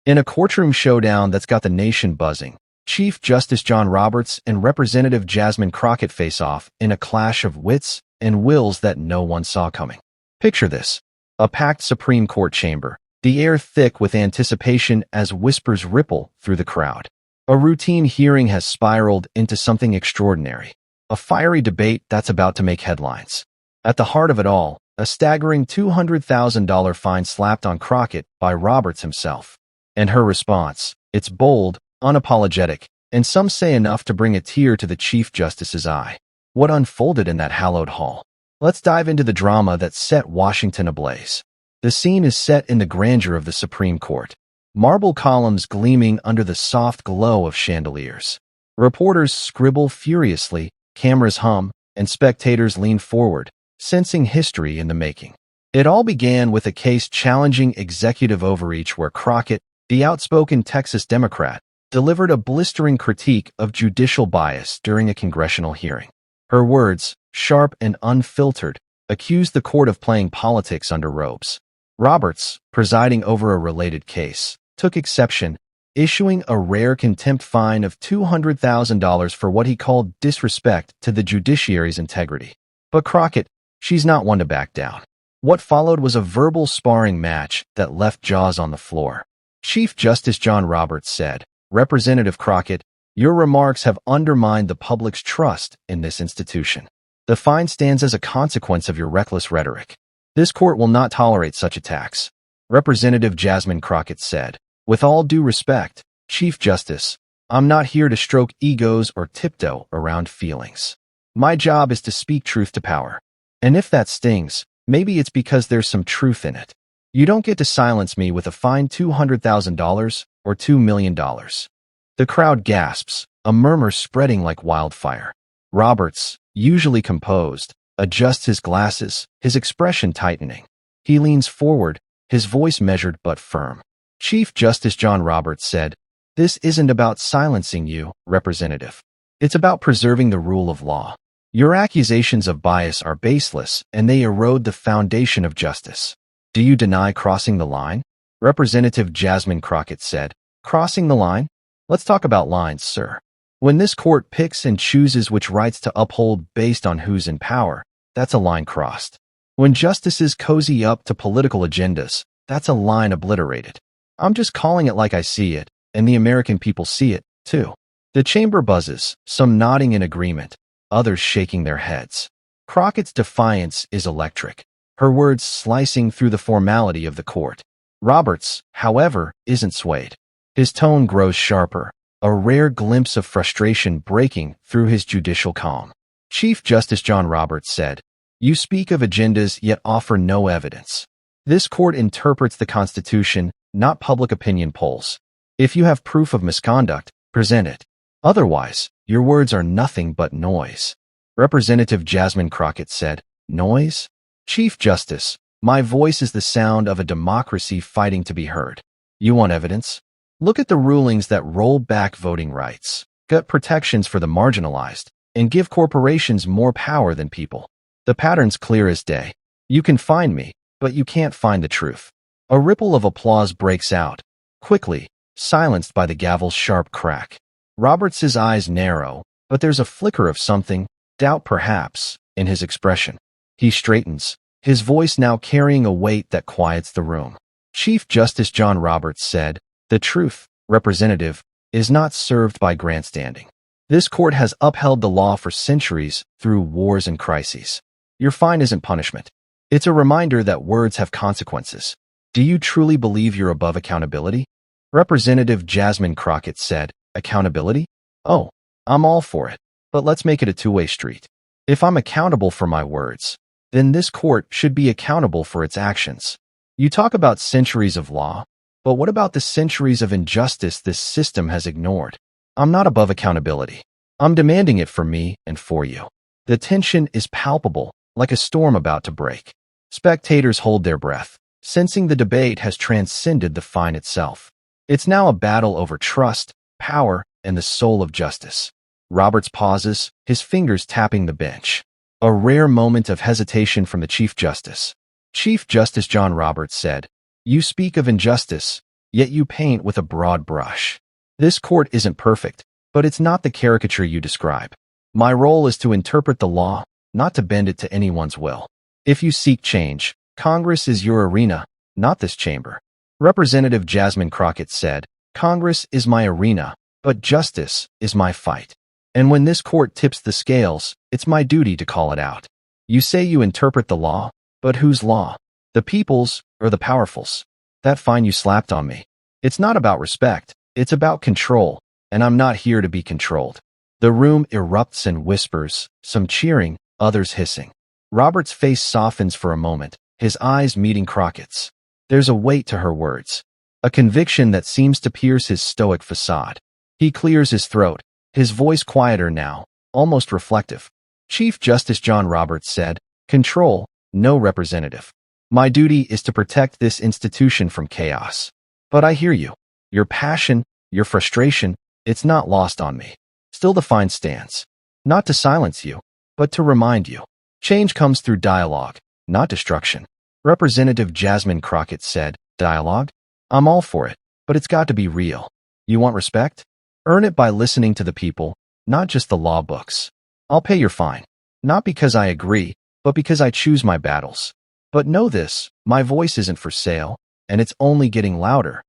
In a courtroom showdown that's got the nation buzzing, Chief Justice John Roberts and Representative Jasmine Crockett face off in a clash of wits and wills that no one saw coming. Picture this: a packed Supreme Court chamber, the air thick with anticipation as whispers ripple through the crowd. A routine hearing has spiraled into something extraordinary, a fiery debate that's about to make headlines. At the heart of it all, a staggering $200,000 fine slapped on Crockett by Roberts himself. And her response, it's bold, unapologetic, and some say enough to bring a tear to the Chief Justice's eye. What unfolded in that hallowed hall? Let's dive into the drama that set Washington ablaze. The scene is set in the grandeur of the Supreme Court, marble columns gleaming under the soft glow of chandeliers. Reporters scribble furiously, cameras hum, and spectators lean forward, sensing history in the making. It all began with a case challenging executive overreach where Crockett, the outspoken Texas Democrat, delivered a blistering critique of judicial bias during a congressional hearing. Her words, sharp and unfiltered, accused the court of playing politics under robes. Roberts, presiding over a related case, took exception, issuing a rare contempt fine of $200,000 for what he called disrespect to the judiciary's integrity. But Crockett, she's not one to back down. What followed was a verbal sparring match that left jaws on the floor. Chief Justice John Roberts said, "Representative Crockett, your remarks have undermined the public's trust in this institution. The fine stands as a consequence of your reckless rhetoric. This court will not tolerate such attacks." Representative Jasmine Crockett said, "With all due respect, Chief Justice, I'm not here to stroke egos or tiptoe around feelings. My job is to speak truth to power. And if that stings, maybe it's because there's some truth in it. You don't get to silence me with a fine $200,000 or $2 million. The crowd gasps, a murmur spreading like wildfire. Roberts, usually composed, adjusts his glasses, his expression tightening. He leans forward, his voice measured but firm. Chief Justice John Roberts said, "This isn't about silencing you, Representative. It's about preserving the rule of law. Your accusations of bias are baseless, and they erode the foundation of justice." "Do you deny crossing the line?" Representative Jasmine Crockett said. "Crossing the line? Let's talk about lines, sir. When this court picks and chooses which rights to uphold based on who's in power, that's a line crossed. When justices cozy up to political agendas, that's a line obliterated. I'm just calling it like I see it, and the American people see it, too." The chamber buzzes, some nodding in agreement, others shaking their heads. Crockett's defiance is electric, her words slicing through the formality of the court. Roberts, however, isn't swayed. His tone grows sharper, a rare glimpse of frustration breaking through his judicial calm. Chief Justice John Roberts said, "You speak of agendas yet offer no evidence. This court interprets the Constitution, not public opinion polls. If you have proof of misconduct, present it. Otherwise, your words are nothing but noise." Representative Jasmine Crockett said, "Noise? Chief Justice, my voice is the sound of a democracy fighting to be heard. You want evidence? Look at the rulings that roll back voting rights, gut protections for the marginalized, and give corporations more power than people. The pattern's clear as day. You can find me, but you can't find the truth." A ripple of applause breaks out, quickly, silenced by the gavel's sharp crack. Roberts's eyes narrow, but there's a flicker of something, doubt perhaps, in his expression. He straightens, his voice now carrying a weight that quiets the room. Chief Justice John Roberts said, "The truth, Representative, is not served by grandstanding. This court has upheld the law for centuries through wars and crises. Your fine isn't punishment. It's a reminder that words have consequences. Do you truly believe you're above accountability?" Representative Jasmine Crockett said, "Accountability? Oh, I'm all for it. But let's make it a two-way street. If I'm accountable for my words, then this court should be accountable for its actions. You talk about centuries of law, but what about the centuries of injustice this system has ignored? I'm not above accountability. I'm demanding it for me and for you." The tension is palpable, like a storm about to break. Spectators hold their breath, sensing the debate has transcended the fine itself. It's now a battle over trust, power, and the soul of justice. Roberts pauses, his fingers tapping the bench. A rare moment of hesitation from the Chief Justice. Chief Justice John Roberts said, "You speak of injustice, yet you paint with a broad brush. This court isn't perfect, but it's not the caricature you describe. My role is to interpret the law, not to bend it to anyone's will. If you seek change, Congress is your arena, not this chamber. Representative Jasmine Crockett said, Congress is my arena, but justice is my fight. And when this court tips the scales, it's my duty to call it out. You say you interpret the law, but whose law? The people's or the powerful's? That fine you slapped on me. It's not about respect, it's about control, and I'm not here to be controlled. The room erupts and whispers, some cheering, others hissing. Robert's face softens for a moment, his eyes meeting Crockett's. There's a weight to her words, a conviction that seems to pierce his stoic facade. He clears his throat, his voice quieter now, almost reflective. Chief Justice John Roberts said, Control, no representative. My duty is to protect this institution from chaos. But I hear you. Your passion, your frustration, it's not lost on me. Still the fine stands. Not to silence you, but to remind you. Change comes through dialogue, not destruction. Representative Jasmine Crockett said, Dialogue? I'm all for it, but it's got to be real. You want respect? Earn it by listening to the people, not just the law books. I'll pay your fine. Not because I agree, but because I choose my battles. But know this, my voice isn't for sale, and it's only getting louder.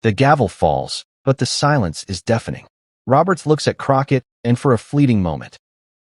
The gavel falls, but the silence is deafening. Roberts looks at Crockett, and for a fleeting moment,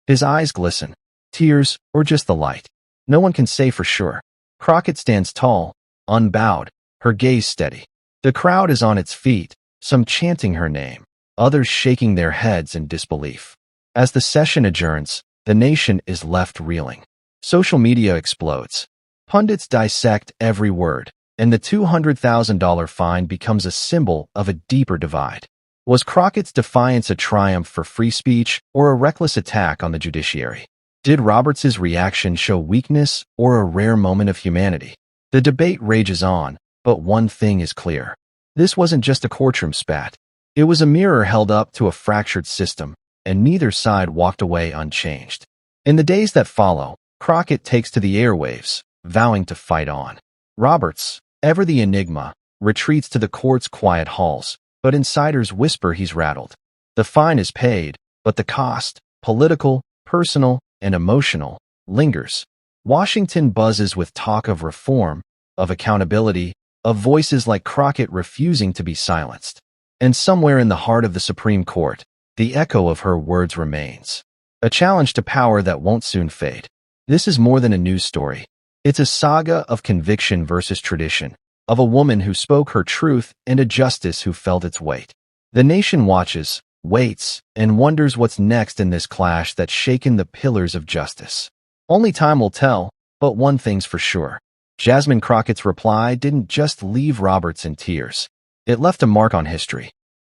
his eyes glisten. Tears, or just the light. No one can say for sure. Crockett stands tall, unbowed, her gaze steady. The crowd is on its feet, some chanting her name, others shaking their heads in disbelief. As the session adjourns, the nation is left reeling. Social media explodes. Pundits dissect every word, and the $200,000 fine becomes a symbol of a deeper divide. Was Crockett's defiance a triumph for free speech or a reckless attack on the judiciary? Did Roberts's reaction show weakness or a rare moment of humanity? The debate rages on, but one thing is clear. This wasn't just a courtroom spat. It was a mirror held up to a fractured system, and neither side walked away unchanged. In the days that follow, Crockett takes to the airwaves, vowing to fight on. Roberts, ever the enigma, retreats to the court's quiet halls, but insiders whisper he's rattled. The fine is paid, but the cost, political, personal, and emotional, lingers. Washington buzzes with talk of reform, of accountability, of voices like Crockett refusing to be silenced. And somewhere in the heart of the Supreme Court, the echo of her words remains. A challenge to power that won't soon fade. This is more than a news story. It's a saga of conviction versus tradition, of a woman who spoke her truth and a justice who felt its weight. The nation watches, waits, and wonders what's next in this clash that's shaken the pillars of justice. Only time will tell, but one thing's for sure. Jasmine Crockett's reply didn't just leave Roberts in tears. It left a mark on history.